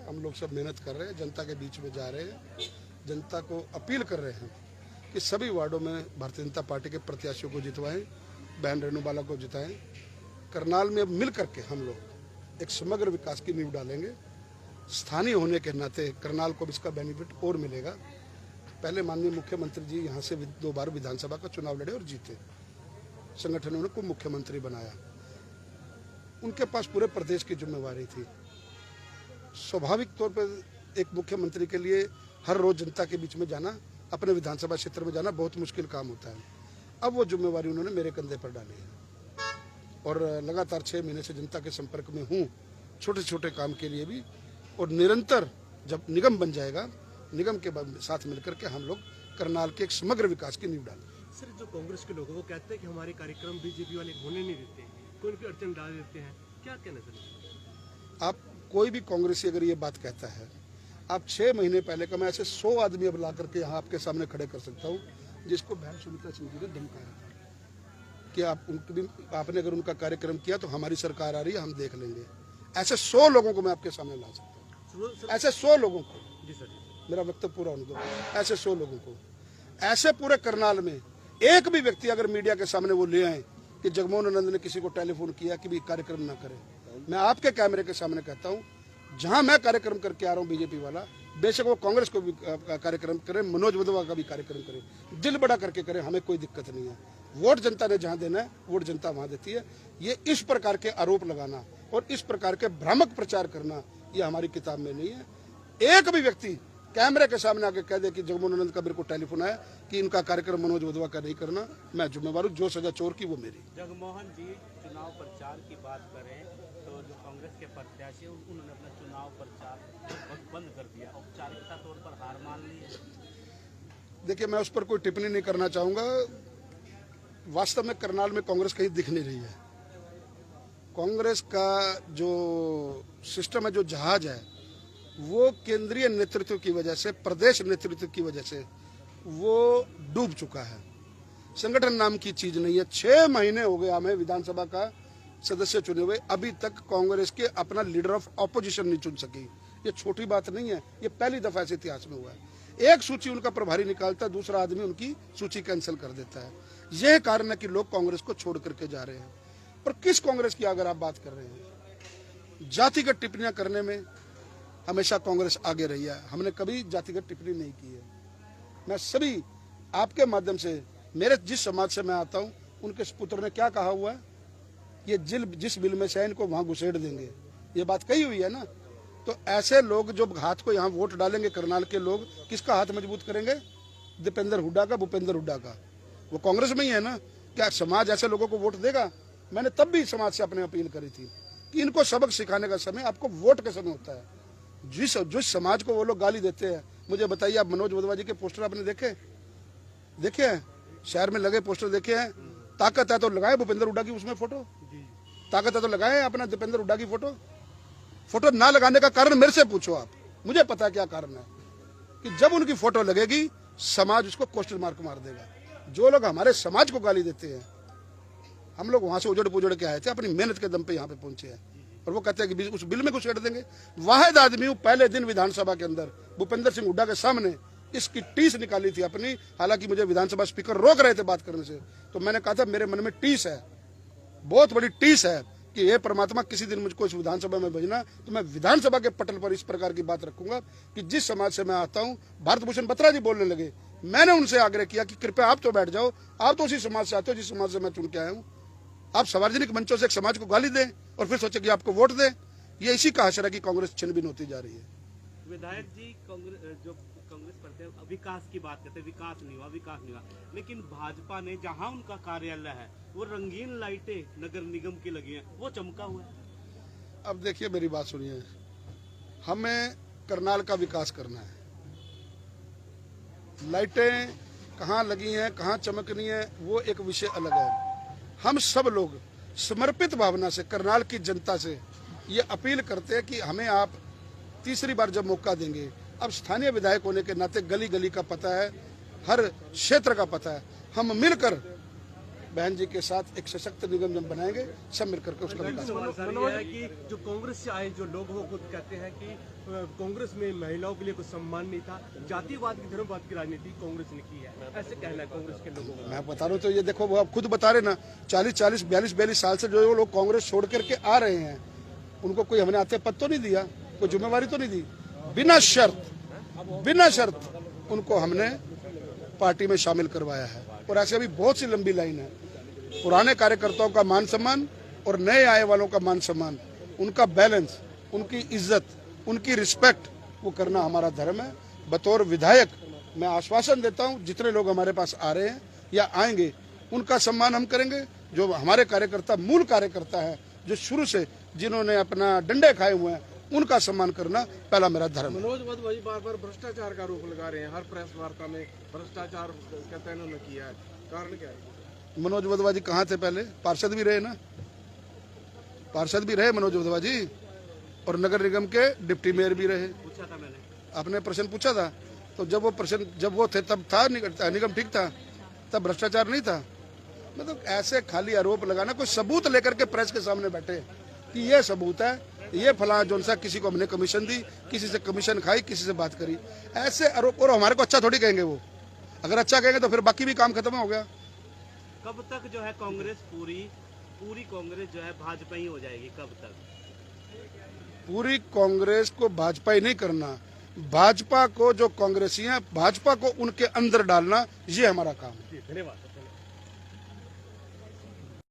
हम लोग सब मेहनत कर रहे हैं, जनता के बीच में जा रहे हैं, जनता को अपील कर रहे हैं कि सभी वार्डों में भारतीय जनता पार्टी के प्रत्याशियों को जितवाएं, बहन रेणुबाला को जिताएं। करनाल में अब मिल करके हम लोग एक समग्र विकास की नींव डालेंगे। स्थानीय होने के नाते करनाल को इसका बेनिफिट और मिलेगा। पहले माननीय मुख्यमंत्री जी यहाँ से 2 बार विधानसभा का चुनाव लड़े और जीते, संगठन ने उनको मुख्यमंत्री बनाया, उनके पास पूरे प्रदेश की जिम्मेवारी थी। स्वाभाविक तौर पर एक मुख्यमंत्री के लिए हर रोज जनता के बीच में जाना, अपने विधानसभा क्षेत्र में जाना बहुत मुश्किल काम होता है। अब वो जिम्मेवारी उन्होंने मेरे कंधे पर डाली है और लगातार 6 महीने से जनता के संपर्क में हूँ, छोटे छोटे काम के लिए भी। और निरंतर जब निगम बन जाएगा, निगम के साथ मिलकर के हम लोग करनाल के एक समग्र विकास की नींव डालें। सर, जो कांग्रेस के लोग हैं वो कहते हैं कि हमारे कार्यक्रम बीजेपी वाले होने नहीं देते, कोई भी अड़चन डाल देते हैं, क्या कहना सर? आप कोई भी कांग्रेसी अगर ये बात कहता है, आप 6 महीने पहले का मैं ऐसे 100 आदमी अब ला करके यहाँ आपके सामने खड़े कर सकता हूँ जिसको बहन सुनीता सिंह जी ने धमकाया था कि आपने अगर उनका कार्यक्रम किया तो हमारी सरकार आ रही है, हम देख लेंगे। ऐसे 100 लोगों को मैं आपके सामने ला सकता हूँ, ऐसे 100 लोगों को। जी सर, मेरा वक्तव्य पूरा होने दो। ऐसे 100 लोगों को, ऐसे पूरे करनाल में एक भी व्यक्ति अगर मीडिया के सामने वो ले आए कि जगमोहन आनंद ने किसी को टेलीफोन किया कि भी कार्यक्रम ना करे, मैं आपके कैमरे के सामने कहता हूँ, जहां मैं कार्यक्रम करके आ रहा हूँ बीजेपी वाला, बेशक वो कांग्रेस को भी कार्यक्रम करे, मनोज वधवा का भी कार्यक्रम करे, दिल बड़ा करके करे, हमें कोई दिक्कत नहीं है। वोट जनता ने जहां देना है, वोट जनता वहां देती है। ये इस प्रकार के आरोप लगाना और इस प्रकार के भ्रामक प्रचार करना, ये हमारी किताब में नहीं है। एक भी व्यक्ति कैमरे के सामने आके कह दे कि जगमोहन आनंद का मेरे को टेलीफोन आया कि इनका कार्यक्रम मनोज वधवा का नहीं करना, मैं जिम्मेवार हूँ, जो सजा चोर की वो मेरी। जगमोहन जी चुनाव प्रचार की बात करें तो जो कांग्रेस के प्रत्याशी हैं उन्होंने अपना चुनाव प्रचार बंद कर दिया, औपचारिकता तौर पर हार मान ली है। देखिए, मैं उस पर कोई टिप्पणी नहीं करना चाहूंगा। वास्तव में करनाल में कांग्रेस कहीं दिख नहीं रही है। कांग्रेस का जो सिस्टम है, जो जहाज है, वो केंद्रीय नेतृत्व की वजह से, प्रदेश नेतृत्व की वजह से वो डूब चुका है। संगठन नाम की चीज नहीं है। 6 महीने हो गए हमें विधानसभा का सदस्य चुने हुए, अभी तक कांग्रेस के अपना लीडर ऑफ ऑपोजिशन नहीं चुन सकी। ये छोटी बात नहीं है, ये पहली दफा ऐसे इतिहास में हुआ है। एक सूची उनका प्रभारी निकालता है, दूसरा आदमी उनकी सूची कैंसिल कर देता है। यह कारण है कि लोग कांग्रेस को छोड़ करके जा रहे हैं। पर किस कांग्रेस की अगर आप बात कर रहे हैं, जातिगत टिप्पणियां करने में हमेशा कांग्रेस आगे रही है। हमने कभी जातिगत टिप्पणी नहीं की है। मैं सभी आपके माध्यम से, मेरे जिस समाज से मैं आता हूं, उनके पुत्र ने क्या कहा हुआ है, ये जिस बिल में से इनको वहां घुसेड़ देंगे, ये बात कही हुई है ना। तो ऐसे लोग जो हाथ को यहाँ वोट डालेंगे, करनाल के लोग किसका हाथ मजबूत करेंगे? दीपेंद्र हुड्डा का, भूपेंद्र हुड्डा का। वो कांग्रेस में ही है ना। क्या समाज ऐसे लोगों को वोट देगा? मैंने तब भी समाज से अपने अपील करी थी कि इनको सबक सिखाने का समय आपको वोट के समय होता है। जिस समाज को वो लोग गाली देते हैं, मुझे बताइए, आप मनोज वधवा जी के पोस्टर आपने देखे हैं? शहर में लगे पोस्टर देखे हैं? ताकत है तो लगाए भूपेंद्र हुड्डा की उसमें फोटो, ताकत है तो लगाए अपना दीपेंद्र हुड्डा की फोटो ना लगाने का कारण मेरे से पूछो आप, मुझे पता है क्या कारण है। कि जब उनकी फोटो लगेगी, समाज उसको क्वेश्चन मार्क मार देगा। जो लोग हमारे समाज को गाली देते हैं, हम लोग वहां से उजड़ पुजड़ के आए थे, अपनी मेहनत के दम पे यहाँ पे पहुंचे हैं, और वो कहते हैं कि उस बिल में घुसेड़ देंगे। वाहिद आदमी हूं, पहले दिन विधानसभा के अंदर भूपेंद्र सिंह हुड्डा के सामने इसकी टीस निकाली थी अपनी। हालांकि मुझे विधानसभा स्पीकर रोक रहे थे बात करने से, तो मैंने कहा था मेरे मन में टीस है, बहुत बड़ी टीस है कि हे परमात्मा, किसी दिन मुझको इस विधानसभा में भेजना तो मैं विधानसभा के पटल पर इस प्रकार की बात रखूंगा कि जिस समाज से मैं आता हूं। भारत भूषण बत्रा जी बोलने लगे, मैंने उनसे आग्रह किया कि कृपया आप तो बैठ जाओ, आप तो उसी समाज से आते हो जिस समाज से मैं चुन के आया हूं। आप सार्वजनिक मंचों से एक समाज को गाली दें और फिर सोचे कि आपको वोट दें। ये इसी का असर है कि कांग्रेस छिन-भिन्न होती जा रही है। विधायक जी, कांग्रेस प्रत्याशी विकास की बात करते हैं, विकास नहीं हुआ, लेकिन भाजपा ने जहां उनका कार्यालय है वो रंगीन लाइटें नगर निगम की लगी हैं, वो चमका हुआ है। अब देखिए, मेरी बात सुनिए, हमें करनाल का विकास करना है। लाइटें कहाँ लगी हैं, कहाँ चमकनी है, वो एक विषय अलग है। हम सब लोग समर्पित भावना से करनाल की जनता से ये अपील करते हैं कि हमें आप तीसरी बार जब मौका देंगे, अब स्थानीय विधायक होने के नाते गली गली का पता है, हर क्षेत्र का पता है, हम मिलकर बहन जी के साथ एक सशक्त निगम जब बनाएंगे, सब मिलकर के उसका विकास सवाल सर ये है कि जो कांग्रेस से आए जो लोग वो खुद कहते हैं कि कांग्रेस में महिलाओं के लिए कुछ सम्मान नहीं था, जातिवाद की धर्मवाद की राजनीति कांग्रेस ने की है, ऐसे कहना है कांग्रेस के लोगों का। मैं बता रहा हूँ, तो ये देखो, वो आप खुद बता रहे ना, 42 साल से जो लोग कांग्रेस छोड़ करके आ रहे हैं, उनको कोई हमने आते पद तो नहीं दिया, कोई जिम्मेवारी तो नहीं दी। बिना शर्त उनको हमने पार्टी में शामिल करवाया है। और ऐसे अभी बहुत सी लंबी लाइन है। पुराने कार्यकर्ताओं का मान सम्मान और नए आए वालों का मान सम्मान, उनका बैलेंस, उनकी इज्जत, उनकी रिस्पेक्ट, वो करना हमारा धर्म है। बतौर विधायक मैं आश्वासन देता हूं, जितने लोग हमारे पास आ रहे हैं या आएंगे, उनका सम्मान हम करेंगे। जो हमारे कार्यकर्ता, मूल कार्यकर्ता है, जो शुरू से जिन्होंने अपना डंडे खाए हुए हैं, उनका सम्मान करना पहला मेरा धर्म है। मनोज वध भाई बार बार भ्रष्टाचार का आरोप लगा रहे हैं, हर प्रेस वार्ता में भ्रष्टाचार कहते हैं इन्होंने किया है, कारण क्या है? मनोज वधवा जी कहाँ थे पहले? पार्षद भी रहे ना, पार्षद भी रहे मनोज वधवा जी, और नगर निगम के डिप्टी मेयर भी रहे। पूछा था मैंने, आपने प्रश्न पूछा था, तो जब वो थे तब था निगम ठीक था, तब भ्रष्टाचार नहीं था। मतलब ऐसे खाली आरोप लगाना, कोई सबूत लेकर के प्रेस के सामने बैठे कि ये सबूत है, ये फला जोन सा, किसी को हमने कमीशन दी, किसी से कमीशन खाई, किसी से बात करी, ऐसे आरोप। और हमारे को अच्छा थोड़ी कहेंगे वो, अगर अच्छा कहेंगे तो फिर बाकी भी काम खत्म हो गया। कब तक जो है कांग्रेस पूरी कांग्रेस जो है भाजपा ही हो जाएगी, कब तक? पूरी कांग्रेस को भाजपा ही नहीं करना, भाजपा को, जो कांग्रेसी हैं, भाजपा को उनके अंदर डालना, ये हमारा काम है। धन्यवाद।